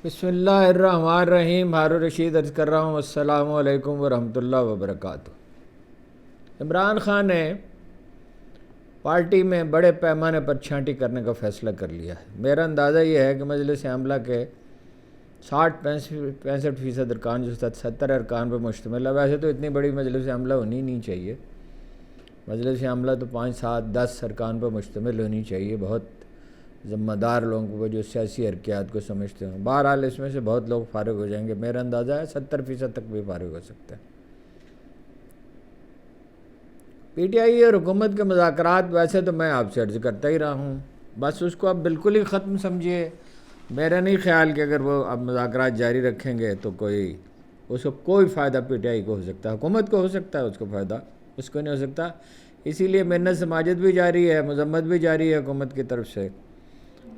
بسم اللہ الرحمن الرحیم. ہارون رشید عرض کر رہا ہوں السلام علیکم ورحمۃ اللہ وبرکاتہ. عمران خان نے پارٹی میں بڑے پیمانے پر چھانٹی کرنے کا فیصلہ کر لیا ہے. میرا اندازہ یہ ہے کہ مجلس عاملہ کے 65% ارکان جو 70 ارکان پر مشتمل ہے. ویسے تو اتنی بڑی مجلس عاملہ ہونی نہیں چاہیے. مجلس عاملہ تو 5 7 10 ارکان پر مشتمل ہونی چاہیے. بہت ذمہ دار لوگوں کو جو سیاسی حرکیات کو سمجھتے ہیں. بہرحال اس میں سے بہت لوگ فارغ ہو جائیں گے. میرا اندازہ ہے 70% تک بھی فارغ ہو سکتے ہیں. پی ٹی آئی اور حکومت کے مذاکرات ویسے تو میں آپ سے عرض کرتا ہی رہا ہوں، بس اس کو اب بالکل ہی ختم سمجھیے. میرا نہیں خیال کہ اگر وہ اب مذاکرات جاری رکھیں گے تو اس کو کوئی فائدہ پی ٹی آئی کو ہو سکتا ہے. حکومت کو ہو سکتا ہے، اس کو فائدہ اس کو نہیں ہو سکتا. اسی لیے محنت سماجت بھی جاری ہے، مذمت بھی جاری ہے حکومت کی طرف سے،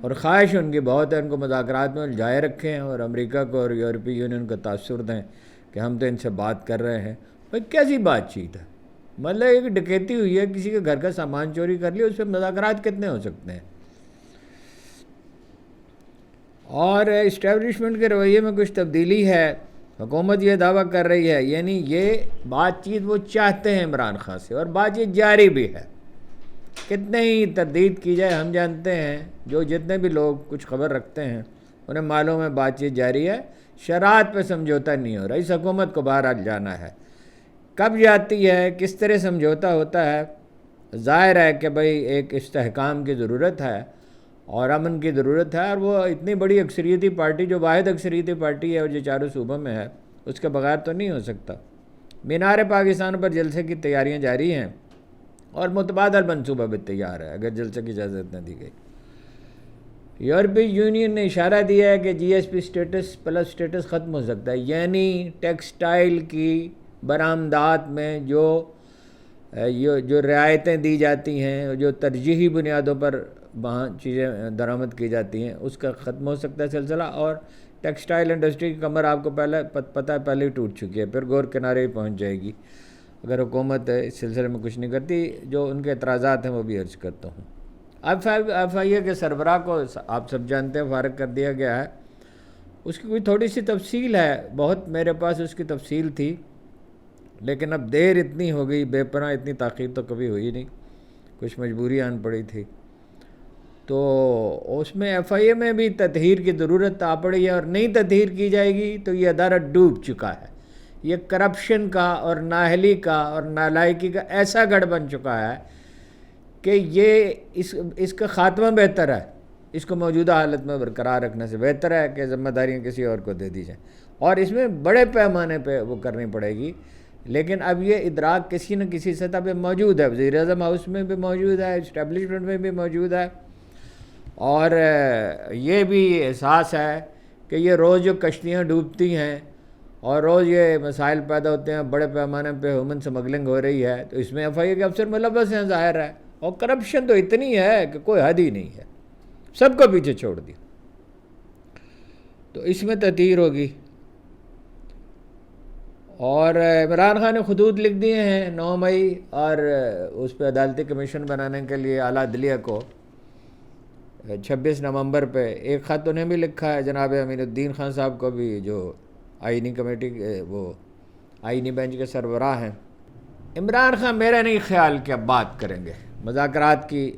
اور خواہش ان کی بہت ہے ان کو مذاکرات میں الجھائے رکھیں اور امریکہ کو اور یورپی یونین کو تاثر دیں کہ ہم تو ان سے بات کر رہے ہیں. بھائی کیسی بات چیت ہے؟ مطلب ایک ڈکیتی ہوئی ہے، کسی کے گھر کا سامان چوری کر لیا، اس پہ مذاکرات کتنے ہو سکتے ہیں؟ اور اسٹیبلشمنٹ کے رویے میں کچھ تبدیلی ہے. حکومت یہ دعویٰ کر رہی ہے، یعنی یہ بات چیت وہ چاہتے ہیں عمران خان سے، اور بات چیت جاری بھی ہے. کتنے ہی تردید کی جائے، ہم جانتے ہیں جو جتنے بھی لوگ کچھ خبر رکھتے ہیں انہیں معلوم ہے بات چیت جاری ہے. شرائط پہ سمجھوتا نہیں ہو رہا. اس حکومت کو بہرحال جانا ہے. کب جاتی ہے، کس طرح سمجھوتا ہوتا ہے؟ ظاہر ہے کہ بھئی ایک استحکام کی ضرورت ہے اور امن کی ضرورت ہے، اور وہ اتنی بڑی اکثریتی پارٹی جو واحد اکثریتی پارٹی ہے اور جو چاروں صوبوں میں ہے، اس کے بغیر تو نہیں ہو سکتا. مینار پاکستان پر جلسے کی تیاریاں جاری ہیں اور متبادل منصوبہ بھی تیار ہے اگر جلسے کی اجازت نہ دی گئی. یورپی یونین نے اشارہ دیا ہے کہ G S P status plus status ختم ہو سکتا ہے، یعنی ٹیکسٹائل کی برآمدات میں جو رعایتیں دی جاتی ہیں، جو ترجیحی بنیادوں پر وہاں چیزیں درآمد کی جاتی ہیں، اس کا ختم ہو سکتا ہے سلسلہ. اور ٹیکسٹائل انڈسٹری کی کمر آپ کو پتہ ہے پہلے ہی ٹوٹ چکی ہے، پھر گور کنارے ہی پہنچ جائے گی اگر حکومت اس سلسلے میں کچھ نہیں کرتی. جو ان کے اعتراضات ہیں وہ بھی عرض کرتا ہوں. ایف آئی اے کے سربراہ کو آپ سب جانتے ہیں فارغ کر دیا گیا ہے. اس کی کوئی تھوڑی سی تفصیل ہے، بہت میرے پاس اس کی تفصیل تھی، لیکن اب دیر اتنی ہو گئی، بے پناہ اتنی تاخیر تو کبھی ہوئی نہیں، کچھ مجبوری آن پڑی تھی. تو اس میں ایف آئی اے میں بھی تطہیر کی ضرورت آ پڑی ہے، اور نئی تطہیر کی جائے گی تو یہ ادارہ ڈوب چکا ہے. یہ کرپشن کا اور نااہلی کا اور نالائکی کا ایسا گڑھ بن چکا ہے کہ یہ اس کا خاتمہ بہتر ہے. اس کو موجودہ حالت میں برقرار رکھنے سے بہتر ہے کہ ذمہ داریاں کسی اور کو دے دی جائیں، اور اس میں بڑے پیمانے پہ وہ کرنی پڑے گی. لیکن اب یہ ادراک کسی نہ کسی سطح پہ موجود ہے. وزیر اعظم ہاؤس میں بھی موجود ہے، اسٹیبلشمنٹ میں بھی موجود ہے، اور یہ بھی احساس ہے کہ یہ روز جو کشتیاں ڈوبتی ہیں اور روز یہ مسائل پیدا ہوتے ہیں، بڑے پیمانے پہ ہیومن سمگلنگ ہو رہی ہے، تو اس میں ایف آئی اے کے افسر ملوث ہیں ظاہر ہے. اور کرپشن تو اتنی ہے کہ کوئی حد ہی نہیں ہے، سب کو پیچھے چھوڑ دیا. تو اس میں تطہیر ہوگی. اور عمران خان نے خطوط لکھ دیے ہیں 9 مئی، اور اس پہ عدالتی کمیشن بنانے کے لیے اعلیٰ عدلیہ کو 26 نومبر پہ ایک خط انہیں بھی لکھا ہے جناب امین الدین خان صاحب کو بھی، جو آئینی کمیٹی وہ آئینی بینچ کے سربراہ ہیں. عمران خان میرا نہیں خیال کہ اب بات کریں گے. مذاکرات کی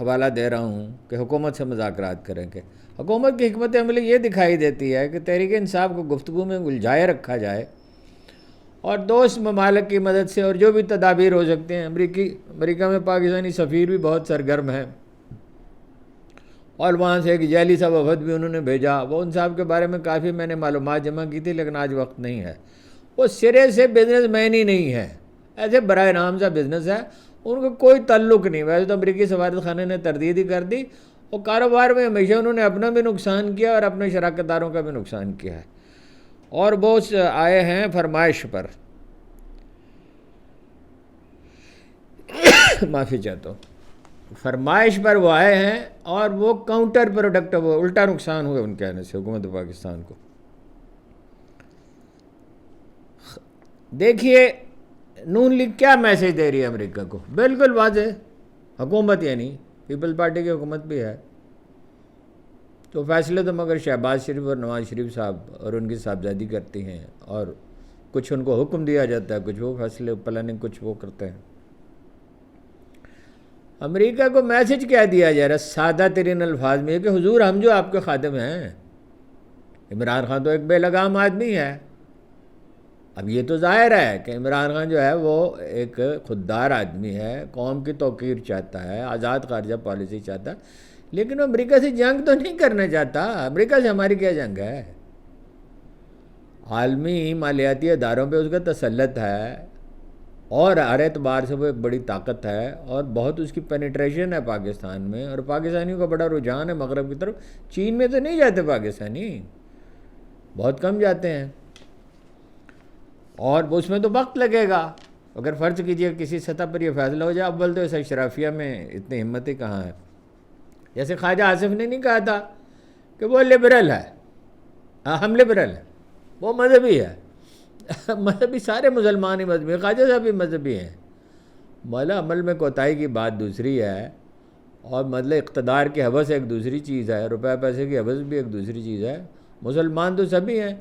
حوالہ دے رہا ہوں کہ حکومت سے مذاکرات کریں گے. حکومت کی حکمت عملی یہ دکھائی دیتی ہے کہ تحریک انصاف کو گفتگو میں الجھائے رکھا جائے، اور دوست ممالک کی مدد سے اور جو بھی تدابیر ہو سکتے ہیں. امریکہ میں پاکستانی سفیر بھی بہت سرگرم ہیں، اور وہاں سے ایک جعلی سا وفد بھی انہوں نے بھیجا. وہ ان صاحب کے بارے میں کافی میں نے معلومات جمع کی تھی، لیکن آج وقت نہیں ہے. وہ سرے سے بزنس مین ہی نہیں ہے، ایسے برائے نام سا بزنس ہے، ان کو کوئی تعلق نہیں. ویسے تو امریکی سفارت خانے نے تردید ہی کر دی. اور کاروبار میں ہمیشہ انہوں نے اپنا بھی نقصان کیا اور اپنے شراکت داروں کا بھی نقصان کیا ہے. اور بہت آئے ہیں فرمائش پر، معافی چاہتا ہوں، فرمائش پر وہ آئے ہیں، اور وہ کاؤنٹر پروڈکٹ، وہ الٹا نقصان ہوا ان کے آنے سے حکومت پاکستان کو. دیکھیے نون لیگ کیا میسیج دے رہی ہے امریکہ کو، بالکل واضح. حکومت یعنی پیپل پارٹی کی حکومت بھی ہے، تو فیصلے تو مگر شہباز شریف اور نواز شریف صاحب اور ان کی صاحبزادی کرتی ہیں، اور کچھ ان کو حکم دیا جاتا ہے، کچھ وہ فیصلے پلاننگ کچھ وہ کرتے ہیں۔ امریکہ کو میسج کیا دیا جا رہا ہے سادہ ترین الفاظ میں کہ حضور ہم جو آپ کے خادم ہیں، عمران خان تو ایک بے لگام آدمی ہے۔ اب یہ تو ظاہر ہے کہ عمران خان جو ہے وہ ایک خوددار آدمی ہے، قوم کی توقیر چاہتا ہے، آزاد خارجہ پالیسی چاہتا ہے، لیکن وہ امریکہ سے جنگ تو نہیں کرنا چاہتا۔ امریکہ سے ہماری کیا جنگ ہے؟ عالمی مالیاتی اداروں پہ اس کا تسلط ہے، اور ہر اعتبار سے وہ ایک بڑی طاقت ہے، اور بہت اس کی پینیٹریشن ہے پاکستان میں، اور پاکستانیوں کا بڑا رجحان ہے مغرب کی طرف۔ چین میں تو نہیں جاتے پاکستانی، بہت کم جاتے ہیں، اور اس میں تو وقت لگے گا۔ اگر فرض کیجئے کسی سطح پر یہ فیصلہ ہو جائے، اول تو اس اشرافیہ میں اتنی ہمت ہی کہاں ہے۔ جیسے خواجہ آصف نے نہیں کہا تھا کہ وہ لبرل ہے، ہم لبرل ہیں، وہ مذہبی ہے۔ مذہبی سارے مسلمان ہی مذہبی ہیں، خواجہ صاحب بھی مذہبی ہیں۔ مولا عمل میں کوتاہی کی بات دوسری ہے، اور مطلب اقتدار کی حوث ایک دوسری چیز ہے، روپے پیسے کی حوث بھی ایک دوسری چیز ہے۔ مسلمان تو سبھی ہیں،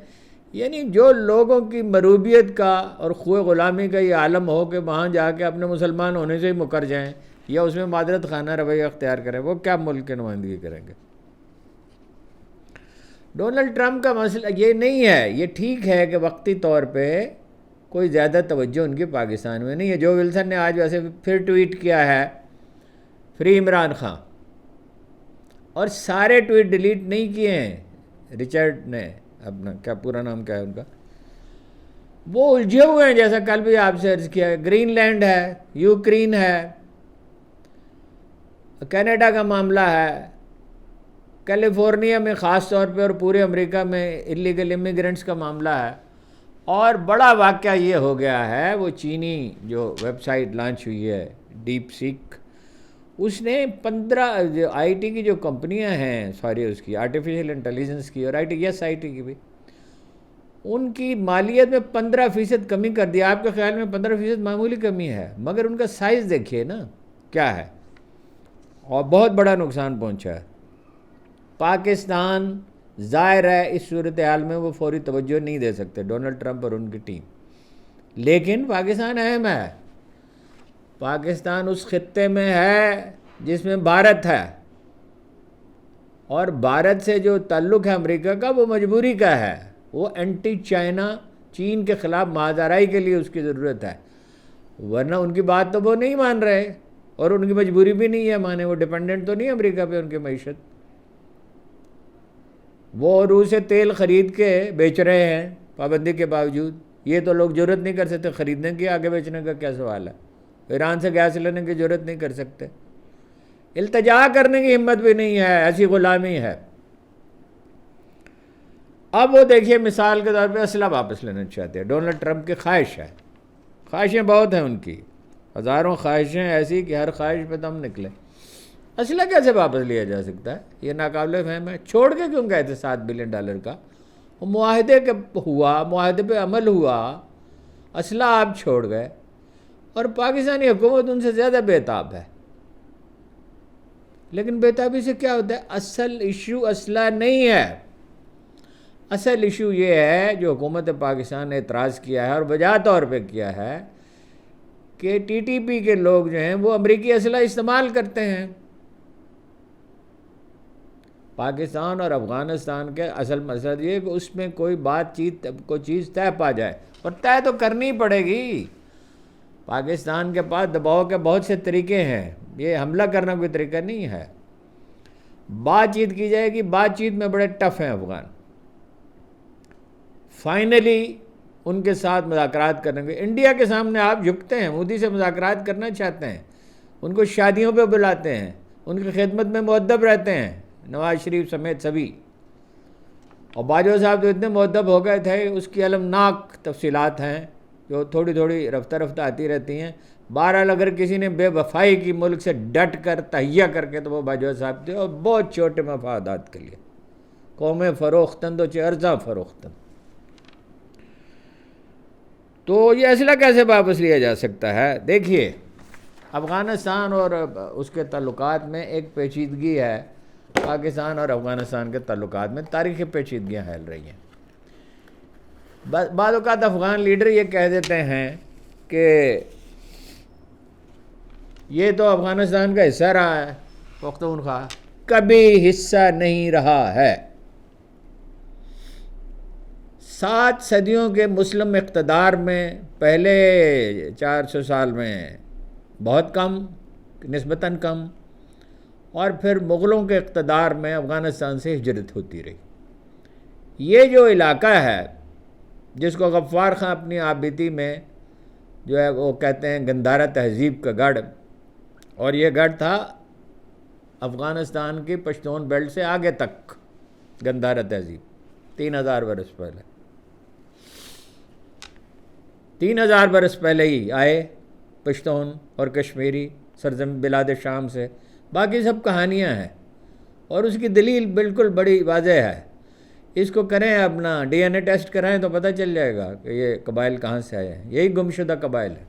یعنی جو لوگوں کی مروبیت کا اور خوئے غلامی کا یہ عالم ہو کہ وہاں جا کے اپنے مسلمان ہونے سے ہی مکر جائیں یا اس میں معذرت خانہ رویہ اختیار کریں، وہ کیا ملک کی نمائندگی کریں گے؟ ڈونلڈ ٹرمپ کا مسئلہ یہ نہیں ہے، یہ ٹھیک ہے کہ وقتی طور پہ کوئی زیادہ توجہ ان کی پاکستان میں نہیں ہے۔ جو ولسن نے آج ویسے پھر ٹویٹ کیا ہے فری عمران خان، اور سارے ٹویٹ ڈیلیٹ نہیں کیے ہیں رچرڈ نے، اپنا کیا پورا نام کیا ہے ان کا، وہ الجھے ہوئے ہیں، جیسا کل بھی آپ سے عرض کیا ہے۔ گرین لینڈ ہے، یوکرین ہے، کینیڈا کا معاملہ ہے، کیلیفورنیا میں خاص طور پہ اور پورے امریکہ میں الیگل امیگرنٹس کا معاملہ ہے، اور بڑا واقعہ یہ ہو گیا ہے، وہ چینی جو ویب سائٹ لانچ ہوئی ہے ڈیپ سیک، اس نے 15 آئی ٹی کی جو کمپنیاں ہیں، اس کی آرٹیفیشل انٹیلیجنس کی اور آئی ٹی کی بھی، ان کی مالیت میں 15% کمی کر دیا۔ آپ کے خیال میں 15% معمولی کمی ہے، مگر ان کا سائز دیکھیے نا کیا ہے، اور بہت بڑا نقصان پہنچا ہے۔ پاکستان ظاہر ہے اس صورتحال میں وہ فوری توجہ نہیں دے سکتے ڈونلڈ ٹرمپ اور ان کی ٹیم، لیکن پاکستان اہم ہے۔ پاکستان اس خطے میں ہے جس میں بھارت ہے، اور بھارت سے جو تعلق ہے امریکہ کا وہ مجبوری کا ہے، وہ اینٹی چائنا، چین کے خلاف مہاجرائی کے لیے اس کی ضرورت ہے، ورنہ ان کی بات تو وہ نہیں مان رہے، اور ان کی مجبوری بھی نہیں ہے مانے، وہ ڈیپینڈنٹ تو نہیں امریکہ پہ ان کی معیشت۔ وہ روس سے تیل خرید کے بیچ رہے ہیں پابندی کے باوجود، یہ تو لوگ جرت نہیں کر سکتے خریدنے کی، آگے بیچنے کا کیا سوال ہے؟ ایران سے گیس لینے کی جرت نہیں کر سکتے، التجا کرنے کی ہمت بھی نہیں ہے، ایسی غلامی ہے۔ اب وہ دیکھیے مثال کے طور پہ اسلحہ واپس لینا چاہتے ہیں، ڈونلڈ ٹرمپ کی خواہش ہے، خواہشیں بہت ہیں ان کی، ہزاروں خواہشیں ایسی کہ ہر خواہش پہ دم نکلے۔ اسلحہ کیسے واپس لیا جا سکتا ہے؟ یہ ناقابل فہم ہے۔ چھوڑ کے کیوں گئے تھے $7 بلین کا؟ وہ معاہدے کے ہوا، معاہدے پہ عمل ہوا، اسلحہ آپ چھوڑ گئے، اور پاکستانی حکومت ان سے زیادہ بےتاب ہے۔ لیکن بےتابی سے کیا ہوتا ہے؟ اصل ایشو اسلحہ نہیں ہے، اصل ایشو یہ ہے جو حکومت پاکستان نے اعتراض کیا ہے اور وجہ طور پہ کیا ہے کہ ٹی ٹی پی کے لوگ جو ہیں وہ امریکی اسلحہ استعمال کرتے ہیں۔ پاکستان اور افغانستان کے اصل مسئلہ یہ ہے کہ اس میں کوئی چیز طے پا جائے، اور طے تو کرنی پڑے گی۔ پاکستان کے پاس دباؤ کے بہت سے طریقے ہیں، یہ حملہ کرنا کوئی طریقہ نہیں ہے۔ بات چیت کی جائے گی، بات چیت میں بڑے ٹف ہیں افغان، فائنلی ان کے ساتھ مذاکرات کرنے کے۔ انڈیا کے سامنے آپ جھکتے ہیں، مودی سے مذاکرات کرنا چاہتے ہیں، ان کو شادیوں پہ بلاتے ہیں، ان کی خدمت میں مؤدب رہتے ہیں، نواز شریف سمیت سبھی۔ اور باجوہ صاحب تو اتنے مؤدب ہو گئے تھے، اس کی المناک تفصیلات ہیں جو تھوڑی تھوڑی رفتہ رفتہ آتی رہتی ہیں۔ بہرحال اگر کسی نے بے وفائی کی ملک سے ڈٹ کر تہیہ کر کے تو وہ باجوہ صاحب تھے، اور بہت چھوٹے مفادات کے لیے، قومیں فروختن تو چرزاں فروختن۔ تو یہ اسلحہ کیسے واپس لیا جا سکتا ہے؟ دیکھیے افغانستان اور اس کے تعلقات میں ایک پیچیدگی ہے پاکستان اور افغانستان کے تعلقات میں تاریخی پیچیدگیاں پھیل رہی ہیں. بعض اوقات افغان لیڈر یہ کہہ دیتے ہیں کہ یہ تو افغانستان کا حصہ رہا ہے، پختونخوا کبھی حصہ نہیں رہا ہے. 7 صدیوں کے مسلم اقتدار میں پہلے 400 سال میں بہت کم، نسبتاً کم، اور پھر مغلوں کے اقتدار میں افغانستان سے ہجرت ہوتی رہی. یہ جو علاقہ ہے جس کو غفار خان اپنی آبیتی میں جو ہے وہ کہتے ہیں گندھارا تہذیب کا گڑھ، اور یہ گڑھ تھا افغانستان کی پشتون بیلٹ سے آگے تک. گندھارا تہذیب 3000 برس پہلے، 3000 برس پہلے ہی آئے پشتون اور کشمیری سرزمین بلاد شام سے. باقی سب کہانیاں ہیں اور اس کی دلیل بالکل بڑی واضح ہے. اس کو کریں اپنا ڈی این اے ٹیسٹ کرائیں تو پتہ چل جائے گا کہ یہ قبائل کہاں سے آئے ہیں. یہی گمشدہ قبائل ہے،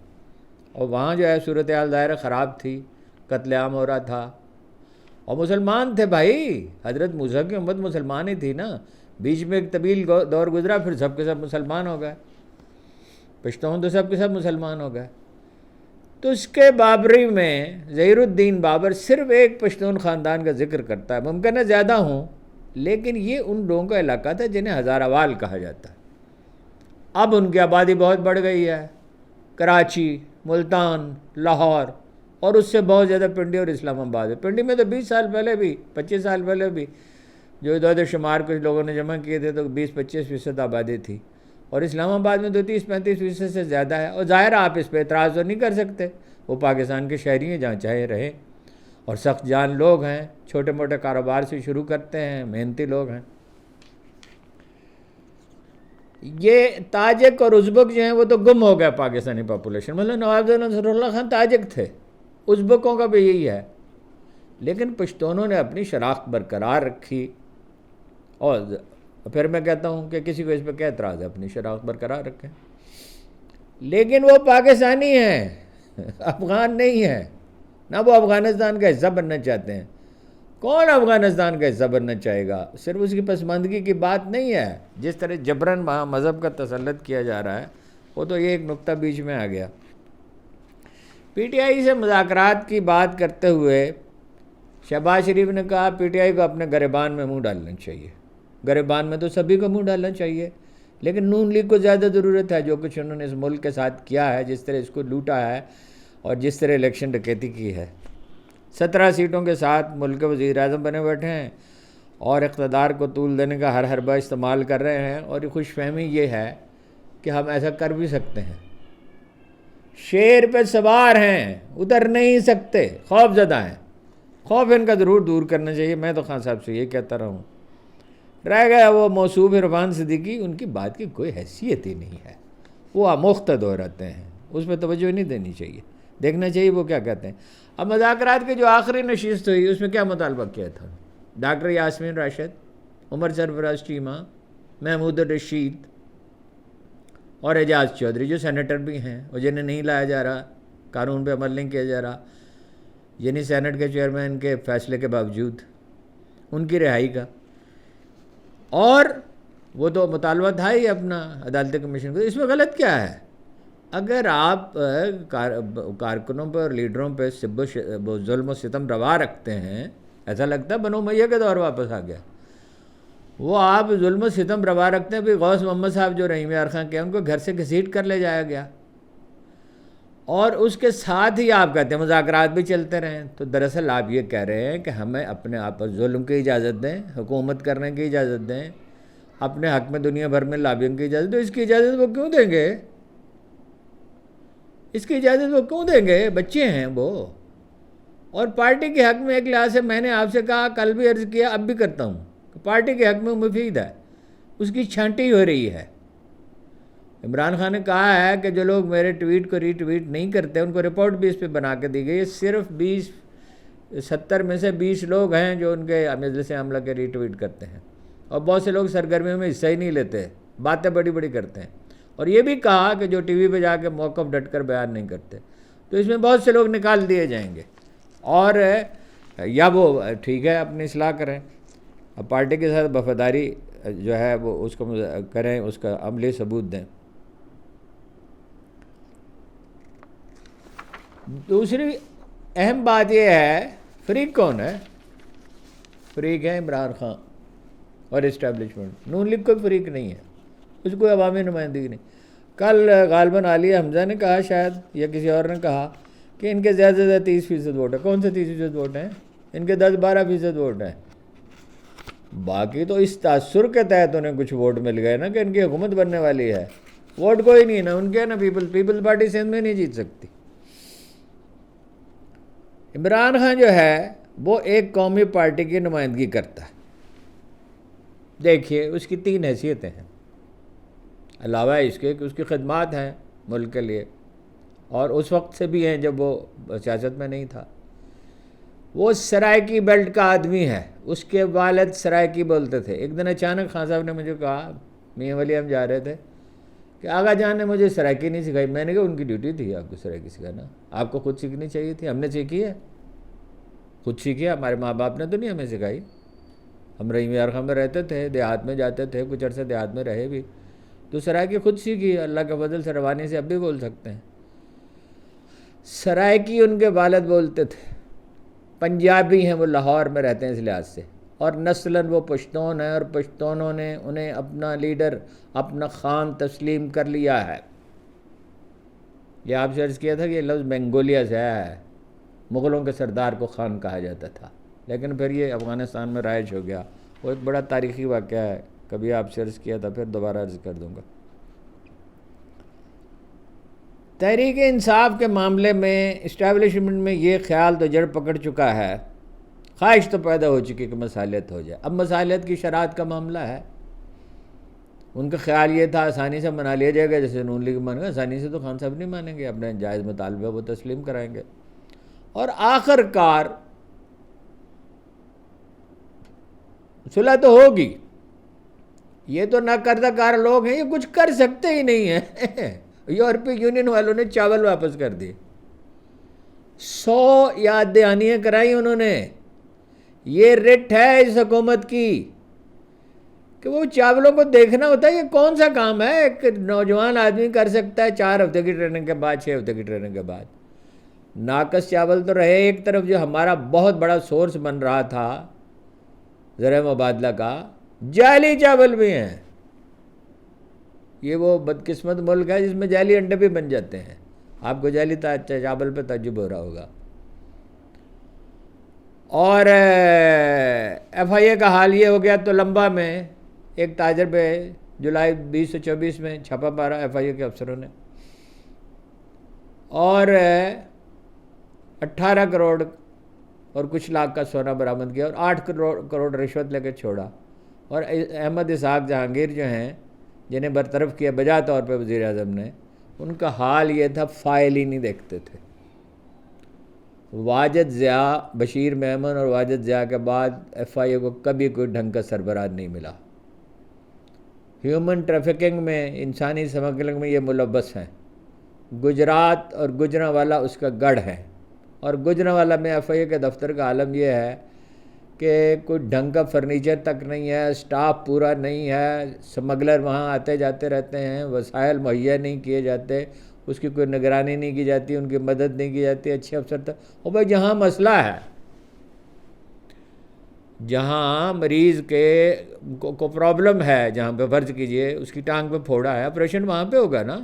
اور وہاں جو ہے صورتحال ظاہر خراب تھی، قتل عام ہو رہا تھا، اور مسلمان تھے بھائی. حضرت موسیٰ کی امت مسلمان ہی تھی نا. بیچ میں ایک طویل دور گزرا، پھر سب کے سب مسلمان ہو گئے. پشتون تو سب کے سب مسلمان ہو گئے. تو اس کے بابری میں ظہیر الدین بابر صرف ایک پشتون خاندان کا ذکر کرتا ہے. ممکن ہے زیادہ ہوں، لیکن یہ ان لوگوں کا علاقہ تھا جنہیں ہزاروال کہا جاتا ہے. اب ان کی آبادی بہت بڑھ گئی ہے. کراچی، ملتان، لاہور، اور اس سے بہت زیادہ پنڈی اور اسلام آباد ہے. پنڈی میں تو 20 سال پہلے بھی، 25 سال پہلے بھی جو ادھر شمار کچھ لوگوں نے جمع کیے تھے تو 20-25% آبادی تھی، اور اسلام آباد میں تو 30-35% سے زیادہ ہے. اور ظاہر آپ اس پہ اعتراض تو نہیں کر سکتے، وہ پاکستان کے شہری ہیں جہاں چاہے رہیں، اور سخت جان لوگ ہیں، چھوٹے موٹے کاروبار سے شروع کرتے ہیں، محنتی لوگ ہیں. یہ تاجک اور ازبک جو ہیں وہ تو گم ہو گئے پاکستانی پاپولیشن. مطلب نواب نصر اللہ خان تاجک تھے، ازبکوں کا بھی یہی ہے. لیکن پشتونوں نے اپنی شناخت برقرار رکھی، اور پھر میں کہتا ہوں کہ کسی کو اس پہ کیا اعتراض ہے، اپنی شناخت برقرار رکھیں. لیکن وہ پاکستانی ہیں، افغان نہیں ہیں، نہ وہ افغانستان کا حصہ بننا چاہتے ہیں. کون افغانستان کا حصہ بننا چاہے گا؟ صرف اس کی پسماندگی کی بات نہیں ہے. جس طرح جبراً وہاں مذہب کا تسلط کیا جا رہا ہے، وہ تو یہ ایک نقطہ بیچ میں آ گیا. پی ٹی آئی سے مذاکرات کی بات کرتے ہوئے شہباز شریف نے کہا پی ٹی آئی کو اپنے گریبان میں منہ ڈالنا چاہیے. گریبان میں تو سبھی کو منہ ڈالنا چاہیے، لیکن نون لیگ کو زیادہ ضرورت ہے. جو کچھ انہوں نے اس ملک کے ساتھ کیا ہے، جس طرح اس کو لوٹا ہے، اور جس طرح الیکشن ڈکیتی کی ہے، 17 سیٹوں کے ساتھ ملک کے وزیر اعظم بنے بیٹھے ہیں، اور اقتدار کو طول دینے کا ہر حربہ استعمال کر رہے ہیں. اور یہ خوش فہمی یہ ہے کہ ہم ایسا کر بھی سکتے ہیں. شیر پہ سوار ہیں، اتر نہیں سکتے، خوف زدہ ہیں. خوف ان کا ضرور دور کرنا چاہیے. میں تو خان صاحب سے یہ کہتا رہا ہوں. رہ گیا وہ موصوف عرفان صدیقی، ان کی بات کی کوئی حیثیت ہی نہیں ہے. وہ آموختہ دہراتے ہیں، اس پہ توجہ نہیں دینی چاہیے، دیکھنا چاہیے وہ کیا کہتے ہیں. اب مذاکرات کی جو آخری نشست ہوئی اس میں کیا مطالبہ کیا تھا؟ ڈاکٹر یاسمین راشد، عمر سرفراز چیمہ، محمود الرشید اور اعجاز چودھری جو سینیٹر بھی ہیں، اور جنہیں نہیں لایا جا رہا، قانون پہ عمل نہیں کیا جا رہا، یعنی سینٹ کے چیئرمین کے فیصلے کے باوجود ان کی رہائی کا. اور وہ تو مطالبہ تھا ہی اپنا عدالتی کمیشن کو. اس میں غلط کیا ہے؟ اگر آپ کارکنوں پہ اور لیڈروں پہ ظلم و ستم روا رکھتے ہیں، ایسا لگتا ہے بنو امیہ کے دور واپس آ گیا. وہ آپ ظلم و ستم روا رکھتے ہیں. پھر غوث محمد صاحب جو رحیم یار خان کے، ان کو گھر سے گھسیٹ کر لے جایا گیا، اور اس کے ساتھ ہی آپ کہتے ہیں مذاکرات بھی چلتے رہیں. تو دراصل آپ یہ کہہ رہے ہیں کہ ہمیں اپنے آپ پر ظلم کی اجازت دیں، حکومت کرنے کی اجازت دیں، اپنے حق میں دنیا بھر میں لابنگ کی اجازت دیں. اس کی اجازت وہ کیوں دیں گے؟ اس کی اجازت وہ کیوں دیں گے؟ بچے ہیں وہ. اور پارٹی کے حق میں ایک لحاظ سے میں نے آپ سے کہا، کل بھی عرض کیا، اب بھی کرتا ہوں، کہ پارٹی کے حق میں مفید ہے، اس کی چھانٹی ہو رہی ہے. عمران خان نے کہا ہے کہ جو لوگ میرے ٹویٹ کو ری ٹویٹ نہیں کرتے ان کو رپورٹ بھی اس پہ بنا کے دی گئی. صرف 70 میں سے 20 لوگ ہیں جو ان کے مجلس عاملہ کے ری ٹویٹ کرتے ہیں، اور بہت سے لوگ سرگرمیوں میں حصہ ہی نہیں لیتے، باتیں بڑی بڑی کرتے ہیں. اور یہ بھی کہا کہ جو ٹی وی پہ جا کے موقف ڈٹ کر بیان نہیں کرتے. تو اس میں بہت سے لوگ نکال دیے جائیں گے. اور یا وہ ٹھیک ہے اپنی اصلاح کریں، اب پارٹی کے ساتھ وفاداری جو ہے وہ اس کو کریں، اس کا عملی ثبوت دیں۔ دوسری اہم بات یہ ہے، فریق کون ہے؟ فریق ہے عمران خان اور اسٹیبلشمنٹ۔ نون لیگ کوئی فریق نہیں ہے، اس کو عوامی نمائندگی نہیں۔ کل غالباً عالیہ حمزہ نے کہا شاید یا کسی اور نے کہا کہ ان کے زیادہ سے زیادہ 30% ووٹ ہے۔ کون سے 30% ووٹ ہیں؟ ان کے 10-12% ووٹ ہیں۔ باقی تو اس تاثر کے تحت انہیں کچھ ووٹ مل گئے نا کہ ان کی حکومت بننے والی ہے، ووٹ کوئی نہیں، نہ ان کے نہ پیپل پارٹی سندھ میں نہیں جیت سکتی۔ عمران خان جو ہے وہ ایک قومی پارٹی کی نمائندگی کرتا ہے۔ دیکھیے اس کی 3 حیثیتیں ہیں، علاوہ اس کے کہ اس کی خدمات ہیں ملک کے لیے، اور اس وقت سے بھی ہیں جب وہ سیاست میں نہیں تھا۔ وہ سرائکی بیلٹ کا آدمی ہے، اس کے والد سرائکی بولتے تھے۔ ایک دن اچانک خان صاحب نے مجھے کہا، میاں ولی ہم جا رہے تھے، کہ آغا جان نے مجھے سرائکی نہیں سکھائی۔ میں نے کہا ان کی ڈیوٹی تھی آپ کو سرائکی سکھانا، آپ کو خود سیکھنی چاہیے تھی۔ ہم نے سیکھی ہے، خود سیکھی ہے، ہمارے ماں باپ نے تو نہیں ہمیں سکھائی۔ ہم رحیم یار خان میں رہتے تھے، دیہات میں جاتے تھے، کچھ عرصہ دیہات میں رہے بھی، تو سرائکی خود سیکھی، اللہ کے فضل سے روانی سے اب بھی بول سکتے ہیں۔ سرائکی ان کے والد بولتے تھے۔ پنجابی ہیں، وہ لاہور میں رہتے ہیں اس لحاظ سے، اور نسلاً وہ پشتون ہیں، اور پشتونوں نے انہیں اپنا لیڈر، اپنا خان تسلیم کر لیا ہے۔ یہ آپ سے عرض کیا تھا کہ یہ لفظ منگولیا سے ہے، مغلوں کے سردار کو خان کہا جاتا تھا، لیکن پھر یہ افغانستان میں رائج ہو گیا۔ وہ ایک بڑا تاریخی واقعہ ہے، کبھی آپ سے عرض کیا تھا، پھر دوبارہ عرض کر دوں گا۔ تحریک انصاف کے معاملے میں اسٹیبلشمنٹ میں یہ خیال تو جڑ پکڑ چکا ہے، خواہش تو پیدا ہو چکی کہ مصالحت ہو جائے۔ اب مصالحت کی شرائط کا معاملہ ہے، ان کا خیال یہ تھا آسانی سے منا لیا جائے گا، جیسے نون لیگ مان گا، آسانی سے تو خان صاحب نہیں مانیں گے، اپنے جائز مطالبہ وہ تسلیم کرائیں گے، اور آخر کار صلح تو ہوگی۔ یہ تو نہ کردہ کار لوگ ہیں، یہ کچھ کر سکتے ہی نہیں ہیں۔ یورپی یونین والوں نے چاول واپس کر دیے، 100 یاد دہانیاں کرائی انہوں نے۔ یہ رٹ ہے اس حکومت کی کہ وہ چاولوں کو دیکھنا ہوتا ہے، یہ کون سا کام ہے ایک نوجوان آدمی کر سکتا ہے 4 ہفتے کی ٹریننگ کے بعد، 6 ہفتے کی ٹریننگ کے بعد۔ ناقص چاول تو رہے ایک طرف، جو ہمارا بہت بڑا سورس بن رہا تھا زرعی مبادلہ کا، جعلی چاول بھی ہیں۔ یہ وہ بدقسمت ملک ہے جس میں جعلی انڈے بھی بن جاتے ہیں۔ آپ کو جعلی چاول پہ تعجب ہو رہا ہوگا۔ اور ایف آئی اے کا حال یہ ہو گیا تو لمبا میں ایک تاجر پہ جولائی 2024 میں چھاپا مارا ایف آئی اے کے افسروں نے، اور 18 کروڑ اور کچھ لاکھ کا سونا برآمد کیا، اور 8 کروڑ رشوت لے کے چھوڑا۔ اور احمد اسحاق جہانگیر جو ہیں، جنہیں برطرف کیا بجا طور پہ وزیر اعظم نے، ان کا حال یہ تھا فائل ہی نہیں دیکھتے تھے۔ واجد ضیاء، بشیر میمن اور واجد ضیاء کے بعد ایف آئی اے کو کبھی کوئی ڈھنگ کا سربراہ نہیں ملا۔ ہیومن ٹریفکنگ میں، انسانی سمگلنگ میں یہ ملوث ہیں۔ گجرات اور گجرانوالہ اس کا گڑھ ہے، اور گجرانوالہ میں ایف آئی اے کے دفتر کا عالم یہ ہے کہ کوئی ڈھنگ کا فرنیچر تک نہیں ہے، سٹاف پورا نہیں ہے، سمگلر وہاں آتے جاتے رہتے ہیں، وسائل مہیا نہیں کیے جاتے، اس کی کوئی نگرانی نہیں کی جاتی، ان کی مدد نہیں کی جاتی، اچھے افسر تک۔ اور بھائی جہاں مسئلہ ہے، جہاں مریض کو پرابلم ہے، جہاں پہ فرض کیجئے اس کی ٹانگ پہ پھوڑا ہے، آپریشن وہاں پہ ہوگا نا،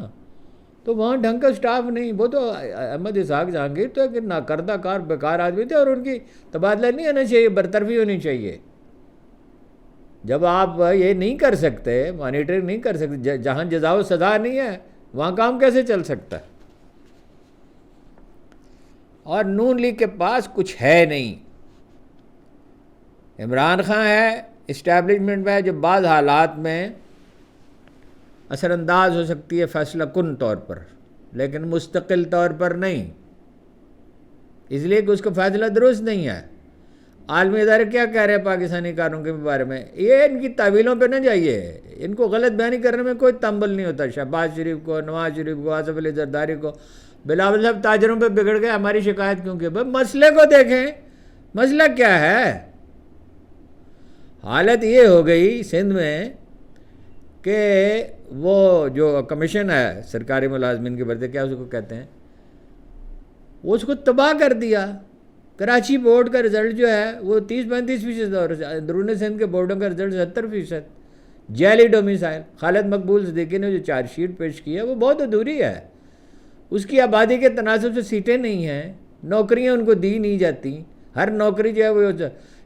تو وہاں ڈھنگ کا سٹاف نہیں۔ وہ تو احمد اسحاق جہانگیر تو ایک ناکردہ کار بیکار آدمی تھے، اور ان کی تبادلہ نہیں ہونا چاہیے، برطرفی ہونی چاہیے۔ جب آپ یہ نہیں کر سکتے، مانیٹرنگ نہیں کر سکتے، جہاں جزا و سزا نہیں ہے وہاں کام کیسے چل سکتا ہے؟ اور نون لیگ کے پاس کچھ ہے نہیں۔ عمران خان ہے، اسٹیبلشمنٹ ہے، جو بعض حالات میں اثر انداز ہو سکتی ہے فیصلہ کن طور پر، لیکن مستقل طور پر نہیں، اس لیے کہ اس کا فیصلہ درست نہیں ہے۔ عالمی ادارے کیا کہہ رہے ہیں پاکستانی کاروں کے بارے میں؟ یہ ان کی تعویلوں پہ نہ جائیے، ان کو غلط بیانی کرنے میں کوئی تنبل نہیں ہوتا۔ شہباز شریف کو، نواز شریف کو، آصف علی زرداری کو، بلاول صاحب تاجروں پہ بگڑ گئے، ہماری شکایت کیوں کی؟ بھائی مسئلے کو دیکھیں، مسئلہ کیا ہے؟ حالت یہ ہو گئی سندھ میں کہ وہ جو کمیشن ہے سرکاری ملازمین کے بھرتی، کیا اس کو کہتے ہیں، وہ اس کو تباہ کر دیا۔ کراچی بورڈ کا رزلٹ جو ہے وہ 30-35% اور اندرون سندھ کے بورڈوں کا رزلٹ 70%۔ جعلی ڈومیسائل، خالد مقبول صدیقی نے جو چارج شیٹ پیش کی ہے وہ بہت ادھوری ہے، اس کی آبادی کے تناسب سے سیٹیں نہیں ہیں، نوکریاں ان کو دی نہیں جاتی، ہر نوکری جو ہے وہ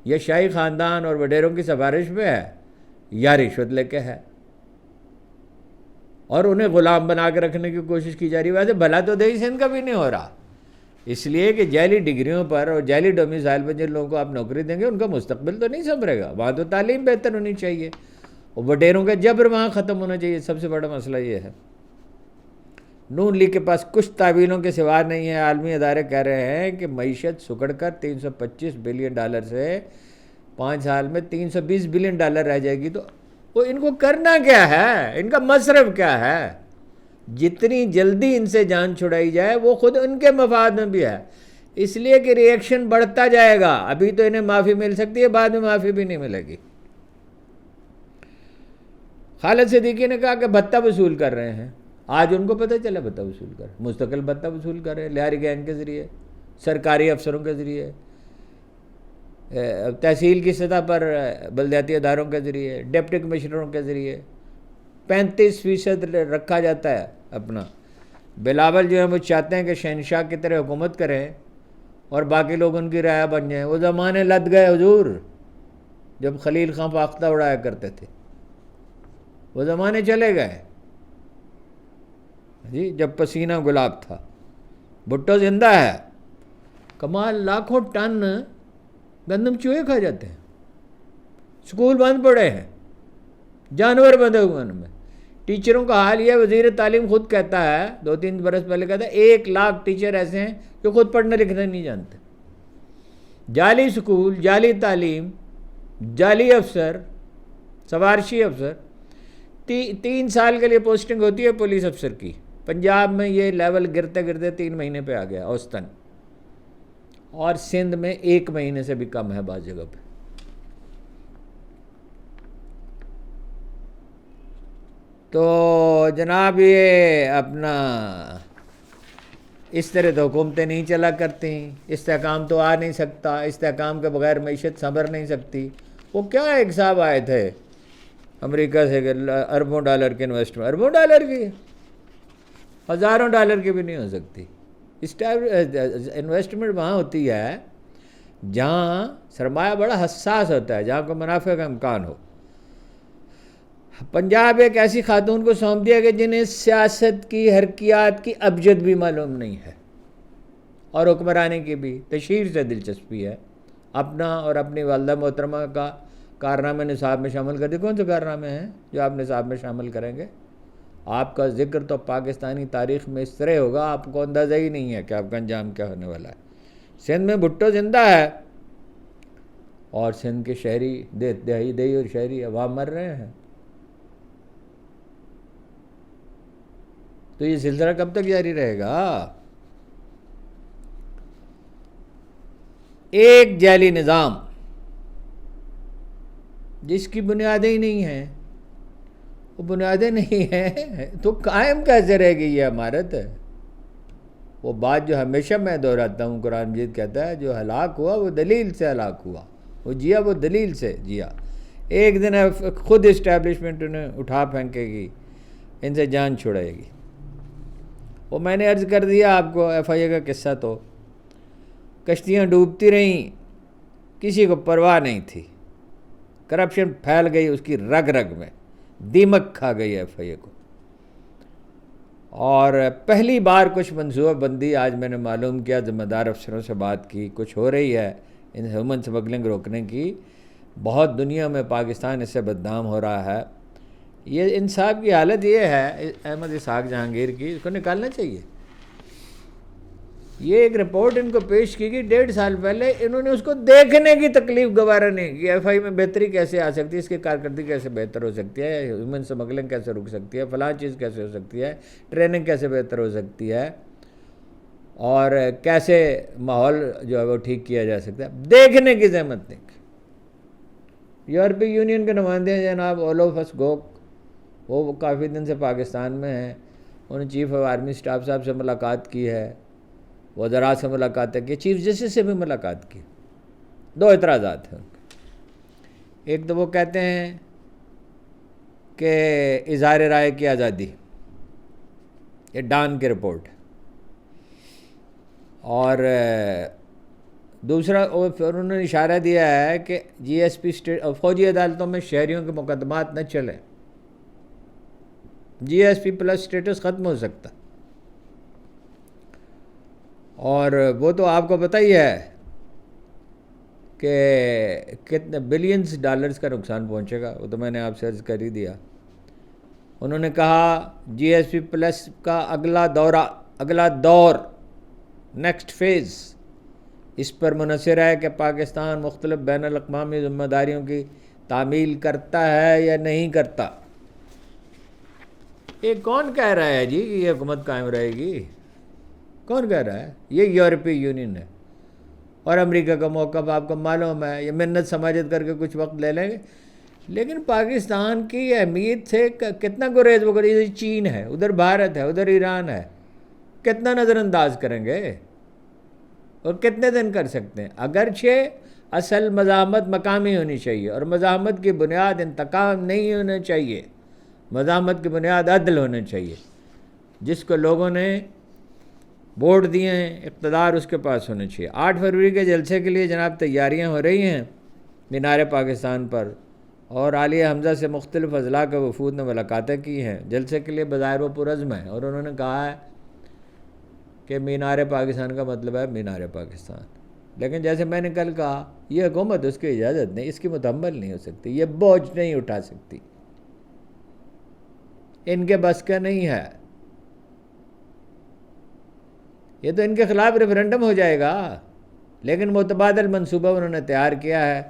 یا شاہی خاندان اور وڈیروں کی سفارش پہ ہے یا رشوت لے کے ہے، اور انہیں غلام بنا کے رکھنے کی کوشش کی جا رہی ہے۔ ویسے بھلا تو دیہی سندھ کا بھی نہیں ہو رہا، اس لیے کہ جعلی ڈگریوں پر اور جعلی ڈومیسائل پر جن لوگوں کو آپ نوکری دیں گے ان کا مستقبل تو نہیں سنورے گا، وہاں تو تعلیم بہتر ہونی چاہیے، اور وڈیروں کا جبر وہاں ختم ہونا چاہیے۔ سب سے بڑا مسئلہ یہ ہے نون لیگ کے پاس کچھ تعویلوں کے سوا نہیں ہے۔ عالمی ادارے کہہ رہے ہیں کہ معیشت سکڑ کر $325 بلین سے 5 سال میں $320 بلین رہ جائے گی، تو وہ ان کو کرنا کیا ہے؟ ان کا مصرف کیا ہے؟ جتنی جلدی ان سے جان چھڑائی جائے وہ خود ان کے مفاد میں بھی ہے، اس لیے کہ ری ایکشن بڑھتا جائے گا۔ ابھی تو انہیں معافی مل سکتی ہے، بعد میں معافی بھی نہیں ملے گی۔ خالد صدیقی نے کہا کہ بھتہ وصول کر رہے ہیں، آج ان کو پتہ چلا بھتہ وصول کر رہے ہیں، مستقل بھتہ وصول کر رہے ہیں لہاری گینگ کے ذریعے، سرکاری افسروں کے ذریعے، تحصیل کی سطح پر بلدیاتی اداروں کے ذریعے، ڈپٹی کمشنروں کے ذریعے 35% رکھا جاتا ہے اپنا۔ بلاول جو ہے وہ چاہتے ہیں کہ شہنشاہ کی طرح حکومت کریں اور باقی لوگ ان کی رعایا بن جائیں۔ وہ زمانے لد گئے حضور جب خلیل خان فاختہ اڑایا کرتے تھے، وہ زمانے چلے گئے جی، جب پسینہ گلاب تھا۔ بھٹو زندہ ہے، کمال لاکھوں ٹن گندم چوہے کھا جاتے ہیں، اسکول بند پڑے ہیں، جانور بندے ہوئے ان میں۔ ٹیچروں کا حال یہ ہے، وزیر تعلیم خود کہتا ہے، 2-3 برس پہلے کہتا ہے 1 لاکھ ٹیچر ایسے ہیں جو خود پڑھنے لکھنے نہیں جانتے۔ جعلی اسکول، جعلی تعلیم، جعلی افسر، سفارشی افسر۔ 3 سال کے لیے پوسٹنگ ہوتی ہے پولیس افسر کی، پنجاب میں یہ لیول گرتے گرتے 3 مہینے پہ آ گیا اوسطاً، اور سندھ میں 1 مہینے سے بھی کم ہے بعض جگہ پہ۔ تو جناب یہ اپنا اس طرح تو حکومتیں نہیں چلا کرتی، استحکام تو آ نہیں سکتا، استحکام کے بغیر معیشت سنور نہیں سکتی۔ وہ کیا ایک صاحب آئے تھے امریکہ سے کہ اربوں ڈالر کے انویسٹمنٹ، اربوں ڈالر کی، ہزاروں ڈالر کی بھی نہیں ہو سکتی۔ انویسٹمنٹ وہاں ہوتی ہے جہاں سرمایہ بڑا حساس ہوتا ہے، جہاں کو منافع کا امکان ہو۔ پنجاب ایک ایسی خاتون کو سونپ دیا کہ جنہیں سیاست کی حرکیات کی ابجد بھی معلوم نہیں ہے، اور حکمرانی کی بھی تشہیر سے دلچسپی ہے۔ اپنا اور اپنی والدہ محترمہ کا کارنامے نصاب میں شامل کر دیں۔ کون سے کارنامے ہیں جو آپ نصاب میں شامل کریں گے؟ آپ کا ذکر تو پاکستانی تاریخ میں اس طرح ہوگا آپ کو اندازہ ہی نہیں ہے کہ آپ کا انجام کیا ہونے والا ہے۔ سندھ میں بھٹو زندہ ہے اور سندھ کے شہری دیہی اور شہری عوام مر رہے ہیں۔ تو یہ سلسلہ کب تک جاری رہے گا؟ ایک جعلی نظام جس کی بنیادیں ہی نہیں ہیں، وہ بنیادیں نہیں ہیں تو قائم کیسے رہے گی یہ عمارت؟ وہ بات جو ہمیشہ میں دہراتا ہوں، قرآن مجید کہتا ہے جو ہلاک ہوا وہ دلیل سے ہلاک ہوا، وہ جیا وہ دلیل سے جیا۔ ایک دن خود اسٹیبلشمنٹ انہیں اٹھا پھینکے گی، ان سے جان چھڑائے گی۔ وہ میں نے عرض کر دیا آپ کو، ایف آئی اے کا قصہ تو کشتیاں ڈوبتی رہیں، کسی کو پرواہ نہیں تھی، کرپشن پھیل گئی اس کی رگ رگ میں، دیمک کھا گئی ایف آئی اے کو۔ اور پہلی بار کچھ منصوبہ بندی آج میں نے معلوم کیا، ذمہ دار افسروں سے بات کی، کچھ ہو رہی ہے ان ہیومن سمگلنگ روکنے کی۔ بہت دنیا میں پاکستان اس سے بدنام ہو رہا ہے۔ یہ انصاف کی حالت یہ ہے احمد اسحاق جہانگیر کی، اس کو نکالنا چاہیے۔ یہ ایک رپورٹ ان کو پیش کی گئی 1.5 سال پہلے، انہوں نے اس کو دیکھنے کی تکلیف گوارا نہیں کی۔ ایف آئی میں بہتری کیسے آ سکتی ہے، اس کی کارکردگی کیسے بہتر ہو سکتی ہے، ہیومن سمگلنگ کیسے رک سکتی ہے، فلاں چیز کیسے ہو سکتی ہے، ٹریننگ کیسے بہتر ہو سکتی ہے، اور کیسے ماحول جو ہے وہ ٹھیک کیا جا سکتا ہے، دیکھنے کی زحمت نہیں کی۔ یورپی یونین کے نمائندے ہیں جناب اولوفس گوک، وہ کافی دن سے پاکستان میں ہیں، انہوں نے چیف آف آرمی اسٹاف صاحب سے ملاقات کی ہے، وزراء سے ملاقاتیں کی، چیف جسٹس سے بھی ملاقات کی۔ دو اعتراضات ہیں ان کے، ایک تو وہ کہتے ہیں کہ اظہار رائے کی آزادی، یہ ڈان کی رپورٹ، اور دوسرا پھر انہوں نے اشارہ دیا ہے کہ جی ایس پی فوجی عدالتوں میں شہریوں کے مقدمات نہ چلیں، جی ایس پی پلس اسٹیٹس ختم ہو سکتا، اور وہ تو آپ کو پتہ ہی ہے کہ کتنے بلینز ڈالرز کا نقصان پہنچے گا، وہ تو میں نے آپ سے عرض کر ہی دیا۔ انہوں نے کہا جی ایس پی پلس کا اگلا دور نیکسٹ فیز اس پر منحصر ہے کہ پاکستان مختلف بین الاقوامی ذمہ داریوں کی تعمیل کرتا ہے یا نہیں کرتا۔ یہ کون کہہ رہا ہے جی کہ یہ حکومت قائم رہے گی؟ کون کہہ رہا ہے؟ یہ یورپی یونین ہے، اور امریکہ کا موقف آپ کو معلوم ہے، یہ منت سماجت کر کے کچھ وقت لے لیں گے، لیکن پاکستان کی اہمیت سے کتنا گریز وہ کرے؟ چین ہے، ادھر بھارت ہے، ادھر ایران ہے، کتنا نظر انداز کریں گے اور کتنے دن کر سکتے ہیں؟ اگرچہ اصل مزاحمت مقامی ہونی چاہیے، اور مزاحمت کی بنیاد انتقام نہیں ہونا چاہیے، مزاحمت کی بنیاد عدل ہونا چاہیے۔ جس کو لوگوں نے ووٹ دیے ہیں، اقتدار اس کے پاس ہونا چاہیے۔ 8 فروری کے جلسے کے لیے جناب تیاریاں ہو رہی ہیں مینار پاکستان پر، اور عالیہ حمزہ سے مختلف اضلاع کے وفود نے ملاقاتیں کی ہیں۔ جلسے کے لیے بظاہر وہ پرعزم ہیں، اور انہوں نے کہا ہے کہ مینار پاکستان کا مطلب ہے مینار پاکستان، لیکن جیسے میں نے کل کہا، یہ حکومت اس کی اجازت نہیں، اس کی متحمل نہیں ہو سکتی، یہ بوجھ نہیں اٹھا سکتی، ان کے بس کا نہیں ہے۔ یہ تو ان کے خلاف ریفرنڈم ہو جائے گا، لیکن متبادل منصوبہ انہوں نے تیار کیا ہے،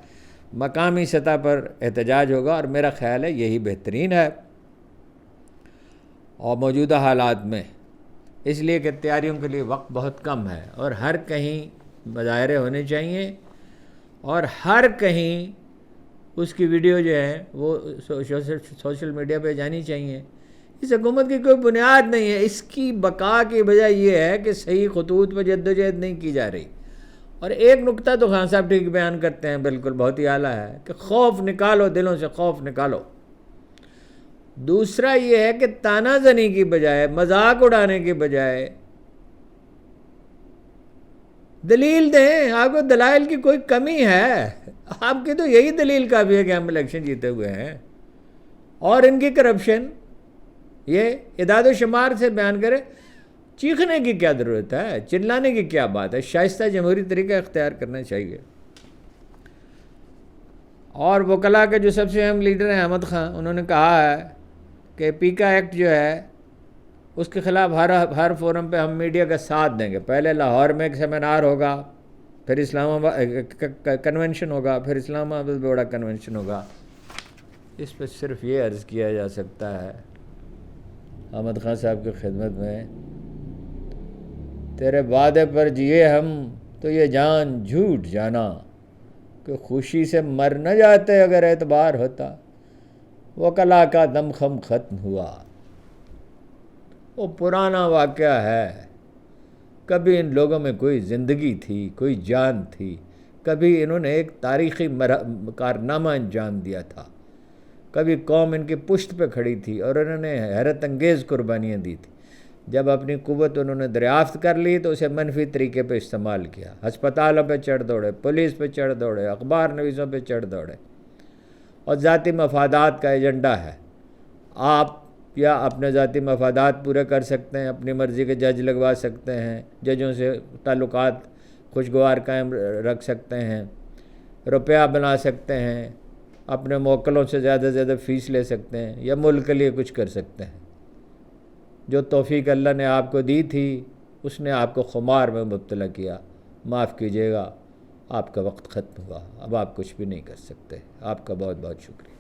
مقامی سطح پر احتجاج ہوگا، اور میرا خیال ہے یہی بہترین ہے اور موجودہ حالات میں، اس لیے کہ تیاریوں کے لیے وقت بہت کم ہے، اور ہر کہیں مظاہرے ہونے چاہیے، اور ہر کہیں اس کی ویڈیو جو ہے وہ سوشل میڈیا پہ جانی چاہیے۔ اس حکومت کی کوئی بنیاد نہیں ہے، اس کی بقا کی وجہ یہ ہے کہ صحیح خطوط پہ جدوجہد نہیں کی جا رہی۔ اور ایک نقطہ تو خان صاحب ٹھیک بیان کرتے ہیں، بالکل بہت ہی اعلیٰ ہے، کہ خوف نکالو، دلوں سے خوف نکالو۔ دوسرا یہ ہے کہ تانا زنی کی بجائے، مذاق اڑانے کی بجائے دلیل دیں۔ آپ کو دلائل کی کوئی کمی ہے؟ آپ کی تو یہی دلیل کافی ہے کہ ہم الیکشن جیتے ہوئے ہیں، اور ان کی کرپشن یہ اعداد و شمار سے بیان کرے۔ چیخنے کی کیا ضرورت ہے؟ چلانے کی کیا بات ہے؟ شائستہ جمہوری طریقہ اختیار کرنا چاہیے۔ اور وکلاء کے جو سب سے اہم لیڈر ہیں احمد خان، انہوں نے کہا ہے کہ پیکا ایکٹ جو ہے اس کے خلاف ہر فورم پہ ہم میڈیا کا ساتھ دیں گے۔ پہلے لاہور میں ایک سیمینار ہوگا، پھر اسلام آباد کنونشن ہوگا، پھر اسلام آباد میں بڑا کنونشن ہوگا۔ اس پہ صرف یہ عرض کیا جا سکتا ہے احمد خان صاحب کی خدمت میں، تیرے وعدے پر جیے ہم تو یہ جان جھوٹ جانا، کہ خوشی سے مر نہ جاتے اگر اعتبار ہوتا، وکلاء کا دم خم ختم ہوا۔ وہ پرانا واقعہ ہے، کبھی ان لوگوں میں کوئی زندگی تھی، کوئی جان تھی، کبھی انہوں نے ایک تاریخی کارنامہ انجام دیا تھا، کبھی قوم ان کی پشت پہ کھڑی تھی اور انہوں نے حیرت انگیز قربانیاں دی تھیں۔ جب اپنی قوت انہوں نے دریافت کر لی تو اسے منفی طریقے پہ استعمال کیا، ہسپتالوں پہ چڑھ دوڑے، پولیس پہ چڑھ دوڑے، اخبار نویسوں پہ چڑھ دوڑے، اور ذاتی مفادات کا ایجنڈا ہے۔ آپ یا اپنے ذاتی مفادات پورے کر سکتے ہیں، اپنی مرضی کے جج لگوا سکتے ہیں، ججوں سے تعلقات خوشگوار قائم رکھ سکتے ہیں، روپیہ بنا سکتے ہیں، اپنے موکلوں سے زیادہ زیادہ فیس لے سکتے ہیں، یا ملک کے لیے کچھ کر سکتے ہیں۔ جو توفیق اللہ نے آپ کو دی تھی اس نے آپ کو خمار میں مبتلا کیا، معاف کیجیے گا، آپ کا وقت ختم ہوا، اب آپ کچھ بھی نہیں کر سکتے۔ آپ کا بہت بہت شکریہ۔